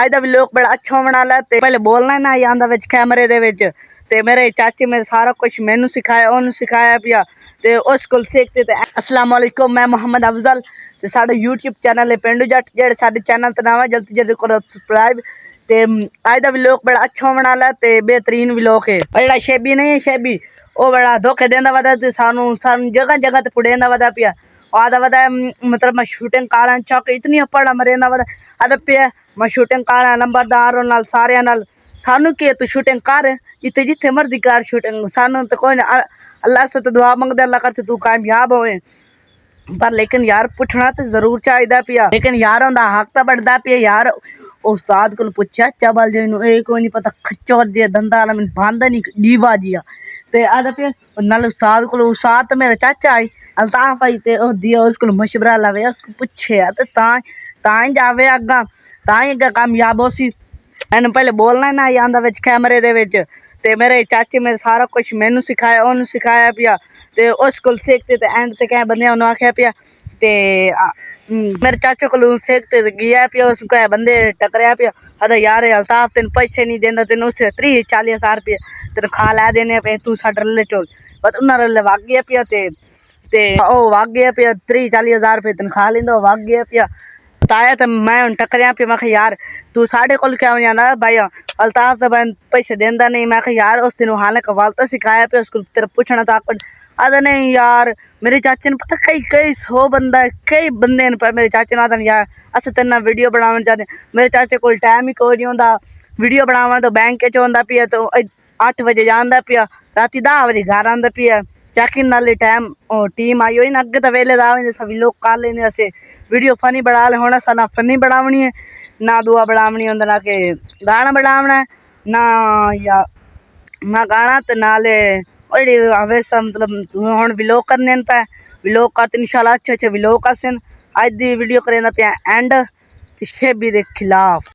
ਅੱਜ ਦਾ ਵਲੋਗ ਬੜਾ ਅੱਛਾ ਬਣਾ ਲਿਆ ਤੇ ਪਹਿਲੇ ਬੋਲਣਾ ਨਾ ਆਂਦਾ ਵਿੱਚ ਕੈਮਰੇ ਦੇ ਵਿੱਚ ਤੇ ਮੇਰੇ ਚਾਚੇ ਮੇਰੇ ਸਾਰਾ ਕੁਝ ਮੈਨੂੰ ਸਿਖਾਇਆ ਉਹਨੂੰ ਸਿਖਾਇਆ ਪਿਆ ਤੇ ਉਸ ਕੋਲ ਸਿੱਖਦੇ ਤੇ अस्सलाम वालेकुम मैं मोहम्मद अफजल ਤੇ ਸਾਡਾ YouTube ਚੈਨਲ ਹੈ ਪਿੰਡੂ ਜੱਟ ਜਿਹੜੇ ਸਾਡੇ ਚੈਨਲ ਤੇ ਨਵਾਂ ਜਲਦੀ ਜਲਦੀ ਕਰੋ ਸਬਸਕ੍ਰਾਈਬ ਤੇ ਅੱਜ ਦਾ ਵਲੋਗ ਬੜਾ ਅੱਛਾ ਬਣਾ ਲਿਆ ਤੇ ਬਿਹਤਰੀਨ ਵਲੋਗ ਹੈ ਜਿਹੜਾ ਸ਼ੈਬੀ ਨਹੀਂ ਹੈ ਸ਼ੈਬੀ ਉਹ ਬੜਾ ਧੋਖੇ ਦੇਂਦਾ ਵਦਾ ਤੇ ਸਾਨੂੰ ਜਗ੍ਹਾ ਜਗ੍ਹਾ ਤੇ ਪੁੜੇਂਦਾ ਵਦਾ ਪਿਆ आधा वदा मतलब मैं शूटिंग कारा चौक इतनी पढ़ा मरेंदा वदा आधा पे मैं शूटिंग कारा नंबरदार नाल सारे नाल सानू के तू शूटिंग कर जिथे जिथे मर्जी कर शूटिंग सानू तो कोई अल्लाह से तो दुआ मंगदे अल्लाह कर तू कामयाब होवे पर लेकिन यार पूछना तो जरूर चाहिदा पिया लेकिन यार उनका हक तो बनता पिया यार उस्ताद को पूछा चबल जी नु ए कोई नहीं पता खच्चर जे धंधा वाला मैंने बांधा नहीं डीवा जिया ते आधा पे नाल उस्ताद को उस्ताद तो मेरा चाचा आई अल्ताफ भाई ते दिया उसको मशवरा लवे उसको पूछे तो ताई जावे अग्गा ताई अग्गा कामयाब हो सी एन पहले बोलना ना आंदा विच कैमरे दे विच ते मेरे चाचे मेरे सारा कुछ मैनू सिखाया ओनू सिखाया पिया ते उस कोल सीखते ते एंड ते कै बंदे ओनू आख्या पिया ते मेरे चाचे को सीखते गया पिया उस कै बंदे टकरिया पिया अरे यार अल्ताफ तेन पैसे नहीं देंदा तेन उस 30-40 रुपये तनख्वाह लै देने पे तू साडे रले चोल बस उन्हां रले वग गया पिया ते वग गया पिया 30-40 रुपये तनख्वाह लेंदा वग गया पिया ताया तो मैं टकरिया पिया मैं यार तू साढ़े को क्या जाना भाई अल्ताफ तो मैं पैसे देंदा नहीं मैं यार उस दिन हाले कवालता सिखाया पिया उसको तेरा पूछना था आदा नहीं यार मेरे चाचे ने पता कई 100 बंदा कई बंदे ने मेरे चाचे ने आदा यार अस तेना वीडियो बनावन चाहते मेरे चाचे को टाइम ही कोई नहीं होंदा वीडियो बनावा तो बैंक च होंदा पिया तो 8 बजे जांदा पिया राती 10 बजे घर आंदा पिया चैकिंग नाले टाइम टीम आई हुई ना अगे तो वेले सभी लोग कर लेने असे वीडियो फनी बना ले होना सा ना फनी बनावनी है ना दुआ बनावनी होंदा ना कि गाना बनावना है ना या ना गाना तो नाले हमेशा मतलब हुण व्लॉग करने पे व्लॉग करते इंशाल्लाह अच्छे अच्छे व्लॉग करसन अज दी वीडियो करें पिया एंड शेबी के खिलाफ।